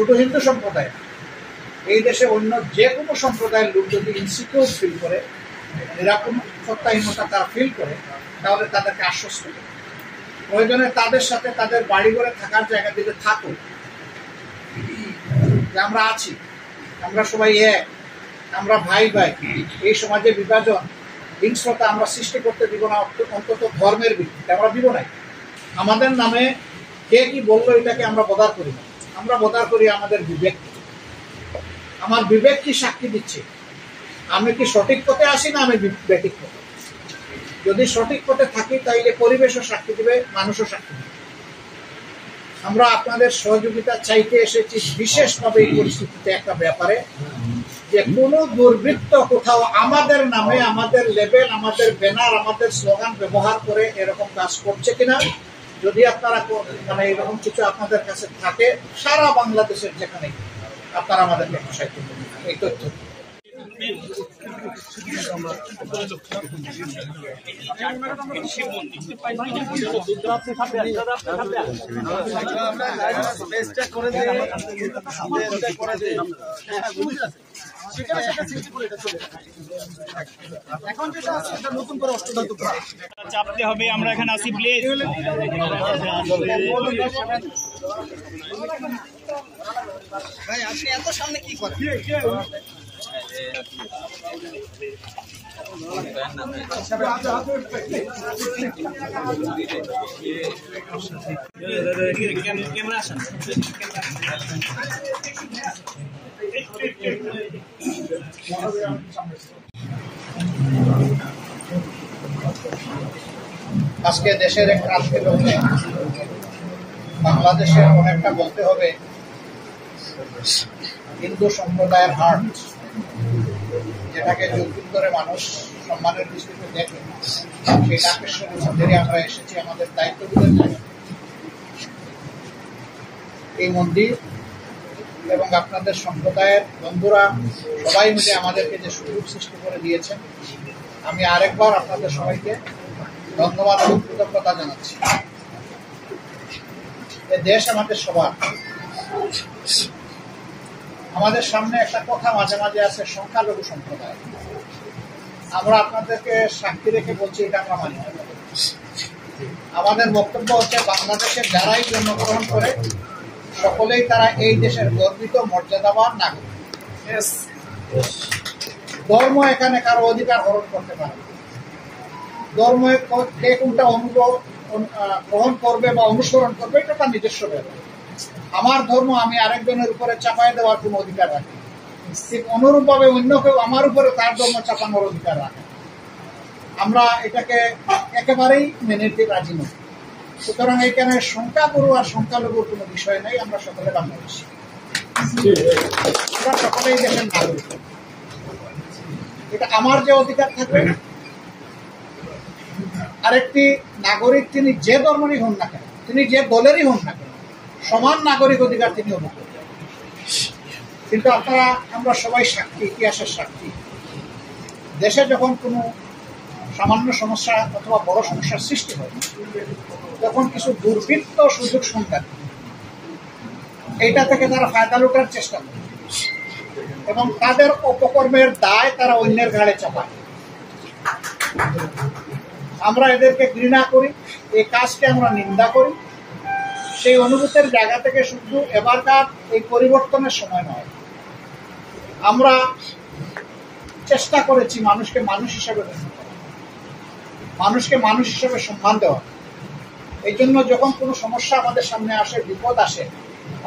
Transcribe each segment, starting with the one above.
শুধু হিন্দু সম্প্রদায়, এই দেশে অন্য যে কোনো সম্প্রদায়ের লোক যদি ইনসিকিউর ফিল করে, নিরাপত্তাহীনতা তারা ফিল করে, তাহলে তাদেরকে আশ্বস্ত করে প্রয়োজনে তাদের সাথে তাদের বাড়ি ঘরে থাকার জায়গা দিতে থাকুক, যে আমরা আছি, আমরা সবাই এক, আমরা ভাই ভাই, এই সমাজে বিভাজন হিংস্রতা আমরা সৃষ্টি করতে দিব না, অন্তত ধর্মের ভিত্তিতে আমরা দিব নাই। আমাদের নামে কে কি বললো এটাকে আমরা বদার করি না, আমরা বদার করি আমাদের বিবেক। আমার বিবেক কি সাক্ষী দিচ্ছে, আমি কি সঠিক পথে আসি না আমি বেঠিক পথে? যদি সঠিক পথে থাকি তাইলে পরিবেশও সাক্ষী দিবে, মানুষও সাক্ষী দিবে। আমরা আপনাদের সহযোগিতা চাইতে এসেছি বিশেষভাবে এই পরিস্থিতিতে একটা ব্যাপারে, যে কোনো দুর্বৃত্ত কোথাও আমাদের নামে, আমাদের লেবেল, আমাদের ব্যানার, আমাদের স্লোগান ব্যবহার করে এরকম কাজ করছে কিনা, যদি আপনারা মানে এরকম কিছু আপনাদের কাছে থাকে, সারা বাংলাদেশের যেখানে আপনারা আমাদেরকে সাহায্য করবেন এই তথ্য। এখন যেটা আছে এটা নতুন করে অষ্টধাতু চাপতে হবে। আমরা এখানে আসি প্লিজ। ভাই আপনি এত সামনে কি করেন? ক্যামেরা আসেন। আজকে দেশের এক রাতকে লগ্নে বাংলাদেশের অনেকটা বলতে হবে হিন্দু সম্প্রদায়ের হার্ট, যেটাকে যুগ যুগ ধরে মানুষ সম্মানের দৃষ্টিতে দেখে, সেই ডাকেশ্বরের মন্দিরে আমরা এসেছি আমাদের দায়িত্ববোধের জায়গা। এই মন্দির এবং আপনাদের সম্প্রদায়ের বন্ধুরা সবাই মিলে আমাদেরকে যে সুযোগ সৃষ্টি করে দিয়েছেন, আমি আরেকবার আপনাদের সবাইকে ধন্যবাদ এবং কৃতজ্ঞতা জানাচ্ছি। এই দেশ আমাদের সবার। আমাদের সামনে একটা কথা মাঝে মাঝে আছে, সংখ্যালঘু সম্প্রদায়। আমরা আপনাদেরকে সাক্ষী রেখে বলছি, এটা আমরা মানি না। আমাদের বক্তব্য হচ্ছে, বাংলাদেশের যারাই জন্মগ্রহণ করে সকলেই তারা এই দেশের গর্বিত মর্যাদাবান নাগরিক। ধর্ম এখানে কারো অধিকার হরণ করতে পারে। ধর্ম কে কোনটা গ্রহণ করবে বা অনুসরণ করবে এটা তার নিজস্ব ব্যাপার। আমার ধর্ম আমি আরেকজনের উপরে চাপাই দেওয়ার কোনো অধিকার রাখি, ঠিক অনুরূপভাবে অন্য কেউ আমার উপরে তার ধর্ম চাপানোর অধিকার রাখে। আমরা এটাকে একেবারেই মেনে নিতে রাজি নই। সুতরাং এখানে সংখ্যাগুরু আর সংখ্যালঘুর কোনো বিষয় নেই। আমরা সকলে বাংলাদেশী, আমরা সকলেই দেশের নাগরিক। এটা আমার যে অধিকার থাকবে, আরেকটি নাগরিক তিনি যে ধর্মেরই হন না কেন, তিনি যে দলেরই হন না কেন, সমান নাগরিক অধিকার তিনি অনুভব করেন। কিন্তু আপনারা আমরা সবাই সাক্ষী, ইতিহাসের সাক্ষী। দেশে যখন কোনো সামান্য সমস্যা অথবা বড় সমস্যার সৃষ্টি হয়, তখন কিছু দুর্বৃত্ত সুযোগ সন্ধান এইটা থেকে তারা ফায়দা লুটার চেষ্টা করে এবং তাদের অপকর্মের দায় তারা অন্যের ঘাড়ে চাপায়। আমরা এদেরকে ঘৃণা করি, এই কাজকে আমরা নিন্দা করি। সেই অনুভূতির জায়গা থেকে শুধু এবারকার এই পরিবর্তনের সময় নয়, আমরা চেষ্টা করেছি মানুষকে মানুষ হিসেবে গ্রহণ করা, মানুষকে মানুষ হিসেবে সম্মান দেওয়া। এই জন্য যখন কোনো সমস্যা আমাদের সামনে আসে, বিপদ আসে,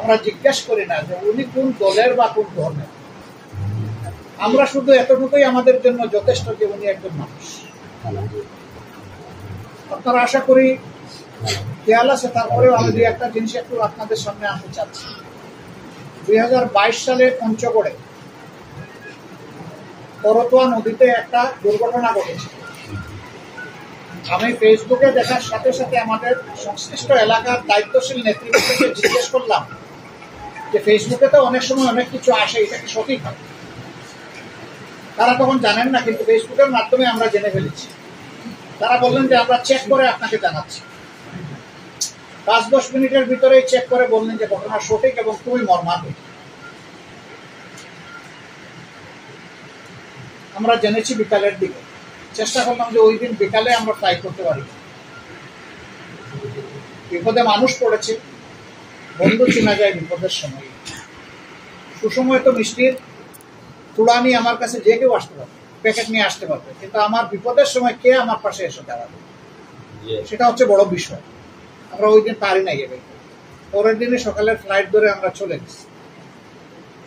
আমরা জিজ্ঞেস করি না যে উনি কোন দলের বা কোন ধর্মের। আমরা শুধু এতটুকুই আমাদের জন্য যথেষ্ট যে উনি একজন মানুষ। আপনারা আশা করি খেয়াল আছে। তারপরেও আমি দুই একটা জিনিস একটু আপনাদের সামনে আনতে চাচ্ছি। 2022 সালে পঞ্চগড়ে করতোয়া নদীতে একটা দুর্ঘটনা ঘটেছে। আমি ফেসবুকে দেখার সাথে সাথে আমাদের সংশ্লিষ্ট এলাকার দায়িত্বশীল নেতৃত্বকে জিজ্ঞেস করলাম যে ফেসবুকে তো অনেক সময় অনেক কিছু আসে, এটা কি সঠিক হয়? তারা তখন জানেন না, কিন্তু ফেসবুকের মাধ্যমে আমরা জেনে ফেলেছি। তারা বললেন যে আমরা চেক করে আপনাকে জানাচ্ছি। 5-10 মিনিটের ভিতরেই চেক করে বললেন যে ঘটনা সঠিক এবং খুবই মর্মান্তিক। আমরা জেনেছি বিকালের দিকে, চেষ্টা করলাম যে ওই দিন বিকালে আমরা ফ্লাই করতে পারি। বিপদে মানুষ পড়েছে, বন্ধু চেনা যায় বিপদের সময়। সুসময় তো মিষ্টির চূড়া নিয়ে আমার কাছে যে কেউ আসতে পারবে, প্যাকেট নিয়ে আসতে পারবে, কিন্তু আমার বিপদের সময় কে আমার পাশে এসে দাঁড়াবে, সেটা হচ্ছে বড় বিষয়। আমরা ওই দিন পারি নাই। এবার পরের দিনে সকালের ফ্লাইট ধরে আমরা চলে গেছি।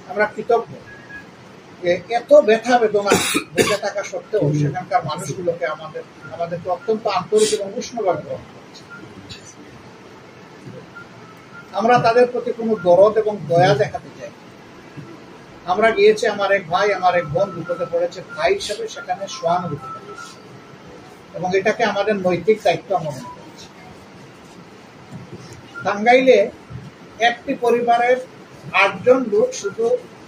আমরা কৃতজ্ঞ যে এত ব্যথা বেদনা বেঁচে থাকা সত্ত্বেও সেখানকার মানুষগুলোকে আমাদেরকে অত্যন্ত আন্তরিক এবং উষ্ণভাবে গ্রহণ করেছে। আমরা তাদের প্রতি কোনো দরদ এবং দয়া দেখাতে চাই। আমরা গিয়েছি, আমার এক ভাই আমার এক বোন বিপদে পড়েছে, ভাই হিসেবে সেখানে সহানুভূতি করেছি এবং এটাকে আমাদের নৈতিক দায়িত্ব আমরা মনে করছি। টাঙ্গাইলে একটি পরিবারের 8 জন লোক, শুধু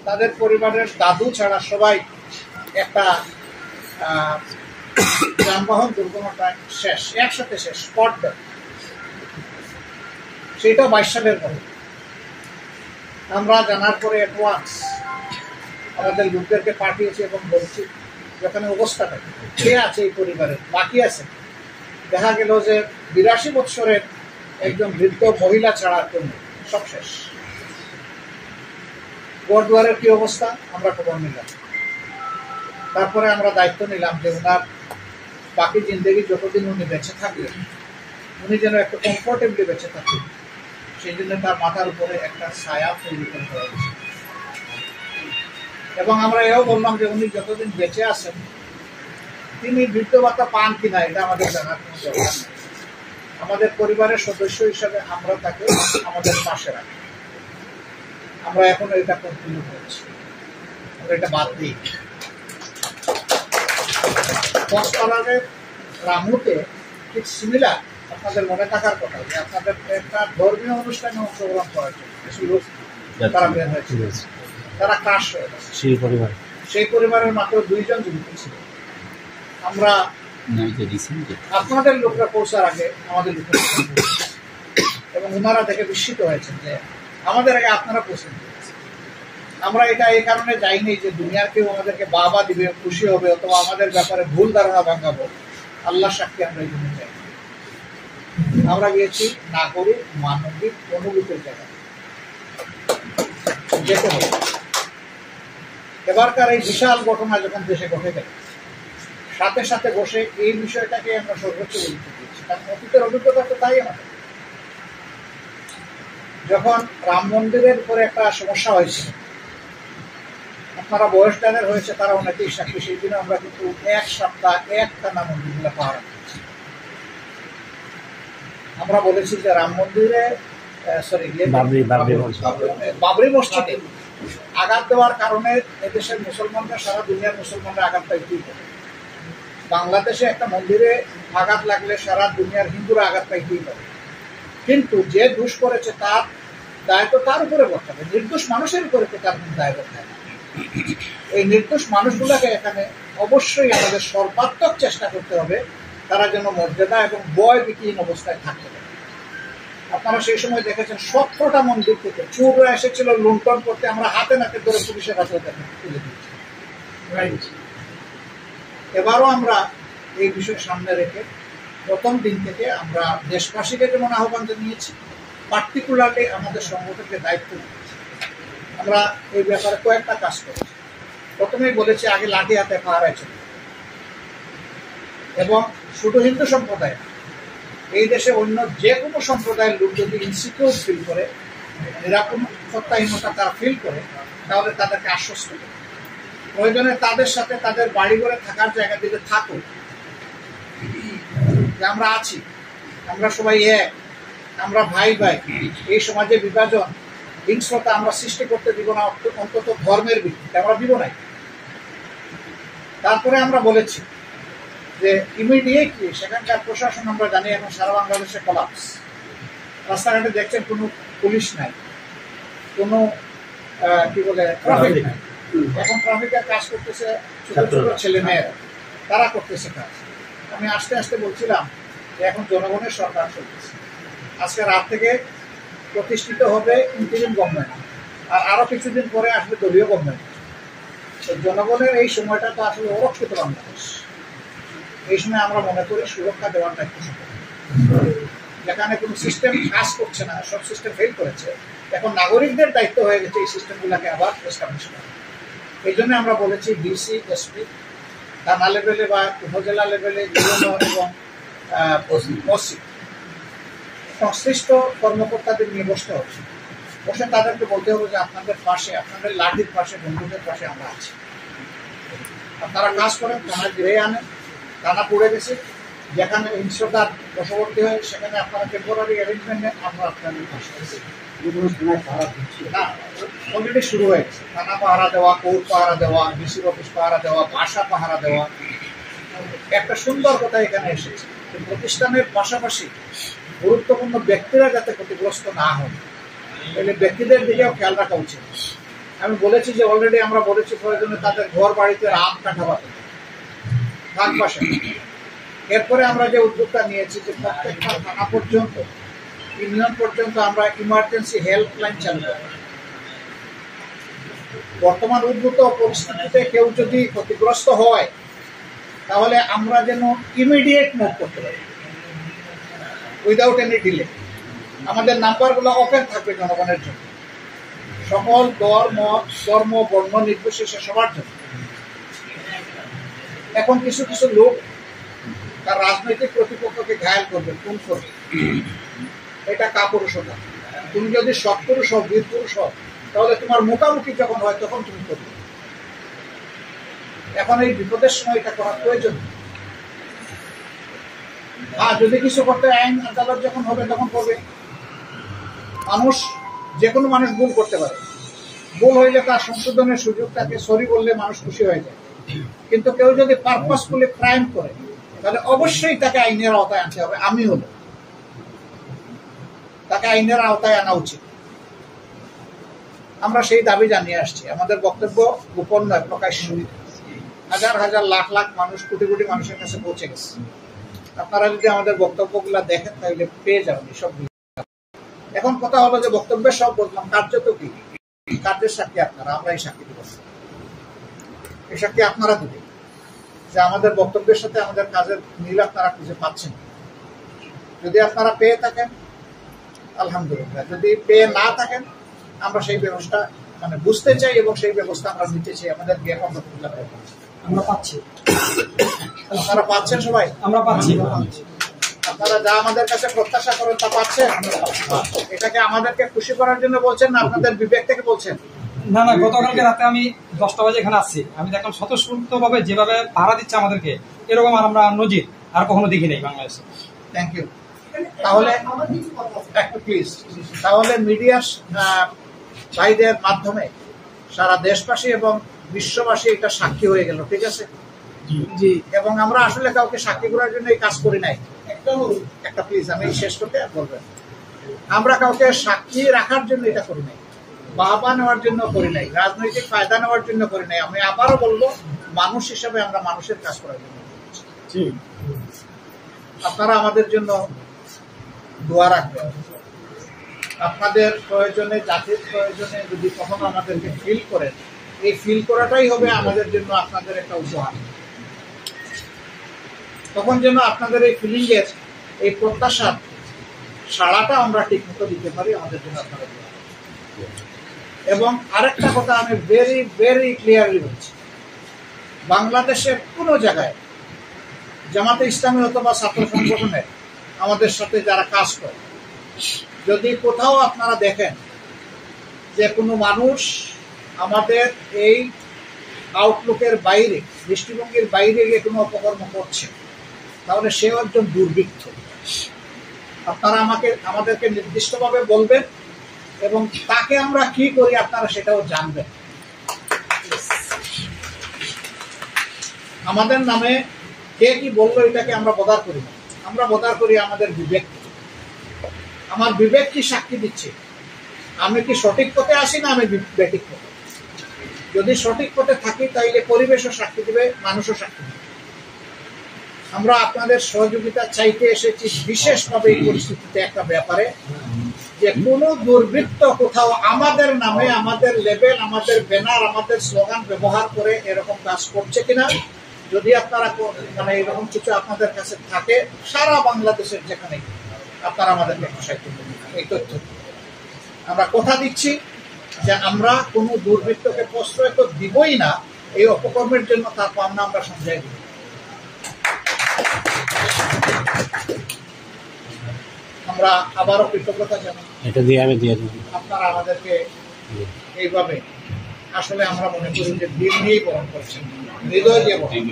তাদের পরিবারের দাদু ছাড়া সবাই একটা যানবাহন দুর্ঘটনায় শেষ, একসাথে শেষ, স্পট ডেথ। সেটা 22 সালের পরে আমরা জানার পরে অ্যাডভান্স আমাদের লোকদেরকে পাঠিয়েছি এবং বলছি যেখানে অবস্থাটা কে আছে এই পরিবারে বাকি আছে। দেখা গেল যে 82 বৎসরের একজন বৃদ্ধ মহিলা ছাড়া জন্য সব শেষ। ঘরদুয়ারের কি অবস্থা আমরা খবর নিলাম। তারপরে আমরা দায়িত্ব নিলাম যে ওনার বাকি জিন্দগি যতদিন উনি বেঁচে থাকবেন, উনি যেন একটু কমফোর্টেবলি বেঁচে থাকবেন, সেই জন্য তার মাথার উপরে একটা ছায়া তৈরি করে দেওয়া হয়েছে। এবং আমরা এও বললাম যে উনি যতদিন বেঁচে আছেন তিনি বৃদ্ধ ভাতা পান কিনা এটা আমাদের জানার কোনো দরকার নেই। আমাদের পরিবারের সদস্য হিসাবে আমরা তাকে আমাদের পাশে রাখি। আমরা এখন এটা কন্টিনিউ করছি, আমরা এটা বাদ দিই। কক্সবাজারের রামুতে ঠিক সিমিলার আপনাদের মনে থাকার কথা যে আপনাদের একটা ধর্মীয় অনুষ্ঠানে অংশগ্রহণ করার জন্য কিছু লোক তারা বের হয়েছিল, তারা ক্রাশ হয়ে গেছে। সেই পরিবারের মাত্র 2 জন জীবিত ছিল। আমরা আপনাদের লোকরা পৌঁছার আগে আমাদের এবং ওনারা দেখে বিস্মিত হয়েছেন যে আমাদের আগে আপনারা পৌঁছে দিয়েছেন। আমরা এটা এই কারণে যাইনি যে দুনিয়ার কেউ আমাদেরকে বাবা দিবে, খুশি হবে, অথবা আমাদের ব্যাপারে ভুল ধারণা ভাঙাবো। আল্লাহ সাক্ষী আমরা এই জন্য যাই। আমরা গিয়েছি নাগরিক মানবিক অনুভূতির জায়গায় যেতে হবে। এবারকার এই বিশাল ঘটনা যখন দেশে ঘটে গেল, সাথে সাথে বসে এই বিষয়টাকে আমরা সর্বোচ্চ গুরুত্ব দিয়েছি, কারণ অতীতের অভিজ্ঞতা তো তাই আমাদের। যখন রাম মন্দিরের উপরে একটা সমস্যা হয়েছিল, আপনারা বয়সদানের হয়েছে তারা অনেকেই সাক্ষী, সেই দিনে আমরা কিন্তু 1 সপ্তাহ একটানা মন্দিরগুলো পাহারা দিয়েছি। আমরা বলেছি যে রাম মন্দিরে বাবরি মসজিদে আঘাত দেওয়ার কারণে এদেশের মুসলমানরা, সারা দুনিয়ার মুসলমানরা আঘাত পাইতেই পারে। বাংলাদেশে একটা মন্দিরে আঘাত লাগলে সারা দুনিয়ার হিন্দুরা আঘাত পাইতেই পারে, কিন্তু যে দোষ করেছে তার দায় তো তার উপরে বর্তাবে, নির্দোষ মানুষের উপরে তো তার দায় বর্তাবে। এই নির্দোষ মানুষগুলোকে এখানে অবশ্যই আমাদের সর্বাত্মক চেষ্টা করতে হবে তারা যেন মর্যাদা এবং ভয় বিহীন অবস্থায় থাকতে পারে। আপনারা সেই সময় দেখেছেন 17টা মন্দির থেকে চোররা এসেছিল লুণ্ঠন করতে, আমরা হাতে নাতে ধরে পুলিশের হাতে তুলে দিচ্ছি। এবারও আমরা এই বিষয় সামনে রেখে প্রথম দিন থেকে আমরা দেশবাসীকে যেমন আহ্বান জানিয়েছি, পার্টিকুলারলি আমাদের সংগঠনকে দায়িত্ব নিয়েছি। আমরা এই ব্যাপারে কয়েকটা কাজ করেছি। প্রথমেই বলেছি আগে লাঠি হাতে পাহারায় চলে, এবং শুধু হিন্দু সম্প্রদায়, এই দেশে অন্য যে কোনো সম্প্রদায়ের লোক যদি ইনসিকিউর ফিল করে, নিরাপত্তাহীনতা তারা ফিল করে, তাহলে তাদেরকে আশ্বস্ত করে প্রয়োজনে তাদের সাথে তাদের বাড়ি ঘরে থাকার জায়গা দিতে থাকুক, যে আমরা আছি, আমরা সবাই এক, আমরা ভাই ভাই। এই সমাজে বিভাজন হিংস্রতা আমরা সৃষ্টি করতে দিব না, অন্তত ধর্মের ভিত্তিতে আমরা দিব নাই। তারপরে আমরা বলেছি যে ইমিডিয়েটলি সেখানকার প্রশাসন আমরা জানি এখন সারা বাংলাদেশে কলাপস। রাস্তাঘাটে দেখছেন কোনো পুলিশ নাই, কোনো কি বলে ট্রাফিক নাই। এখন ট্রাফিকের কাজ করতেছে ছোট ছোট ছেলে মেয়েরা, তারা করতেছে কাজ। আমি আস্তে আস্তে বলছিলাম যে এখন জনগণের সরকার চলতেছে, আজকে রাত থেকে প্রতিষ্ঠিত হবে ইন্টারিম গভর্নমেন্ট, আর আরো কিছুদিন পরে আসবে দলীয় গভর্নমেন্ট। তো জনগণের এই সময়টা তো আসলে অরক্ষিত বাংলাদেশ। এই সময় আমরা মনে করি সুরক্ষা দেওয়ার দায়িত্ব সরকার। যেখানে কোনো সিস্টেম কাজ করছে না, সব সিস্টেম ফেল করেছে, এখন নাগরিকদের দায়িত্ব হয়ে গেছে এই সিস্টেমগুলোকে আবার এস্টাবলিশ করা। এই জন্য আমরা বলেছি ডিসি, এসপি, থানা লেভেলে বা উপজেলা লেভেলে এবং ওসি সংশ্লিষ্ট কর্মকর্তাদের নিয়ে বসতে হবে। বসে তাদেরকে বলতে হবে যে আপনাদের পাশে, আপনাদের লাঠির পাশে, বন্ধুদের পাশে আমরা আছি। আপনারা কাজ করেন, থানা ঘিরে আনেন, থানা পড়ে গেছে, যেখানে হিংস্রতার বশবর্তী হয় সেখানে আপনারা টেম্পোরারি অ্যারেঞ্জমেন্ট নেন, আমরা আপনাদের পাশে আছি। না, অলরেডি শুরু হয়েছে। থানা পাহারা দেওয়া, কোর্ট পাহারা দেওয়া, ডিসি অফিস পাহারা দেওয়া, বাসা পাহারা দেওয়া। একটা সুন্দর কথা এখানে এসেছে, প্রতিষ্ঠানের পাশাপাশি গুরুত্বপূর্ণ ব্যক্তিরা যাতে ক্ষতিগ্রস্ত না হন, তাহলে ব্যক্তিদের দিকেও খেয়াল রাখা উচিত। আমি বলেছি যে অলরেডি আমরা বলেছি প্রয়োজনে তাদের ঘর বাড়িতে রাত কাটাবাতে থাক পাশে। এরপরে আমরা যে উদ্যোগটা নিয়েছি যে প্রত্যেকটা থানা পর্যন্ত, ইউনিয়ন পর্যন্ত আমরা ইমার্জেন্সি হেল্পলাইন চালু করব। বর্তমান উদ্ভূত পরিস্থিতিতে কেউ যদি ক্ষতিগ্রস্ত হয় তাহলে আমরা যেন ইমিডিয়েট মুভ করতে পারি উইদাউট এনি ডিলে। আমাদের নাম্বারগুলো ওপেন থাকবে জনগণের জন্য, সকল ধর্ম বর্ণ নির্বিশেষে সবার জন্য। এখন কিছু কিছু লোক তার রাজনৈতিক প্রতিপক্ষকে ঘায়াল করবে, খুন করবে, এটা কাপুরুষতা। তুমি যদি সৎপুরুষ হও, বীর পুরুষ হও, তাহলে তোমার মুখামুখি যখন হয় তখন তুমি করবে। এখন এই বিপদের সময় এটা করার প্রয়োজন। আর যদি কিছু করতে আইন আদালত যখন হবে তখন করবে। মানুষ, যে কোনো মানুষ ভুল করতে পারে, ভুল হইলে তার সংশোধনের সুযোগ থাকে, সরি বললে মানুষ খুশি হয়ে যায়। কিন্তু কেউ যদি পারপাসফুলি ক্রাইম করে তাহলে অবশ্যই তাকে আইনের আওতায় আনতে হবে। আমি হলো তাকে আইনের আওতায় আনা উচিত। আমরা সেই দাবি জানিয়ে আসছি। আমাদের বক্তব্য গোপন নয়, প্রকাশ্য। হাজার হাজার লাখ লাখ মানুষ, কোটি কোটি মানুষের কাছে পৌঁছে গেছে। আপনারা যদি আমাদের বক্তব্যগুলা দেখেন তাহলে পেয়ে যাবেন সব। এখন কথা হলো যে বক্তব্যের সব বললাম, কার্যত কি? কার্যের সাক্ষী আপনারা, আমরা এই সাক্ষী দিব। এই সাক্ষী আপনারা দিবেন যে আমাদের বক্তব্যের সাথে আমাদের কাজের মিল আপনারা খুঁজে পাচ্ছেন। যদি আপনারা পেয়ে থাকেন আলহামদুলিল্লাহ, যদি পেয়ে না থাকেন আমরা সেই ব্যবস্থা বুঝতে চাই এবং সেই ব্যবস্থা আমরা নিতে চাই। আমাদের আমরা পাচ্ছি, আপনারা পাচ্ছেন, সবাই আমরা পাচ্ছি। আপনারা যা আমাদের কাছে প্রত্যাশা করেন তা পাচ্ছেন। এটাকে আমাদেরকে খুশি করার জন্য বলছেন না আপনাদের বিবেক থেকে বলছেন? না না, গতকালকে রাতে আমি 10টা বাজে এখানে আসছি, আমি দেখলাম স্বতঃস্ফূর্তভাবে যেভাবে পাহারা দিচ্ছে আমাদেরকে, এরকম আমরা নজির আর কখনো দেখি নাই বাংলাদেশে। Thank you. তাহলে একটু প্লিজ, তাহলে মিডিয়ার ভাইদের মাধ্যমে সারা দেশবাসী এবং বিশ্ববাসী এটা সাক্ষী হয়ে গেল, ঠিক আছে? জি। এবং আমরা আসলে কাউকে সাক্ষী করার জন্য এই কাজ করি নাই। একটা প্লিজ, আমি শেষ করতে বলবেন, আমরা কাউকে সাক্ষী রাখার জন্য এটা করি নাই, বাহবা নেওয়ার জন্য করি নাই, রাজনৈতিক ফায়দা নেওয়ার জন্য করি নাই। আমি আবারও বলবো, মানুষ হিসেবে আমরা মানুষের কাজ করার জন্য। আপনারা আমাদের জন্য দোয়া রাখবেন। আপনাদের প্রয়োজনে, জাতির প্রয়োজনে যদি কখনো আমাদেরকে ফিল করেন, এই ফিল করাটাই হবে আমাদের জন্য আপনাদের একটা উপহার। তখন যেন আপনাদের এই ফিলিংয়ের, এই প্রত্যাশার সাড়াটা আমরা ঠিক মতো দিতে পারি, আমাদের জন্য আপনারা। এবং আরেকটা কথা আমি ভেরি ভেরি ক্লিয়ারলি বলছি, বাংলাদেশের কোনো জায়গায় জামাতে ইসলামী অথবা ছাত্র সংগঠনের আমাদের সাথে যারা কাজ করে, যদি কোথাও আপনারা দেখেন যে কোনো মানুষ আমাদের এই আউটলুকের বাইরে, দৃষ্টিভঙ্গির বাইরে গিয়ে কোনো অপকর্ম করছে, তাহলে সে একজন দুর্বৃত্ত। আপনারা আমাদেরকে নির্দিষ্টভাবে বলবেন এবং তাকে আমরা কি করি আপনারা সেটাও জানবেন। আমাদের নামে কে কি বললো এটাকে আমরা বদার করি না, আমরা বদার করি আমাদের বিবেক। আমার বিবেক কি সাক্ষী দিচ্ছে, আমি কি সঠিক পথে আসি না আমি বেঠিক পথে? যদি সঠিক পথে থাকি তাইলে পরিবেশও সাক্ষী দিবে, মানুষও সাক্ষী দিবে। আমরা আপনাদের সহযোগিতা চাইতে এসেছি বিশেষভাবে এই পরিস্থিতিতে একটা ব্যাপারে, যে কোনো দুর্বৃত্ত কোথাও আমাদের নামে, আমাদের লেবেল, আমাদের ব্যানার, আমাদের স্লোগান ব্যবহার করে এরকম কাজ করছে কিনা। যদি আপনারা মানে এরকম কিছু আপনাদের কাছে থাকে, সারা বাংলাদেশের যেখানে আপনারা আমাদেরকে প্রসারিত করুন এই তথ্য। আমরা কথা দিচ্ছি যে আমরা কোনো দুর্বৃত্তকে প্রশ্রয় তো দিবই না, এই অপকর্মের জন্য তার পাওনা আমরা সমঝাই দিব। আমরা আবারও কৃতজ্ঞতা জানাই, আপনারা আমাদেরকে এইভাবে, আসলে আমরা মনে করি যে দিল নিয়েই বরণ করছেন, হৃদয় দিয়ে বরণ।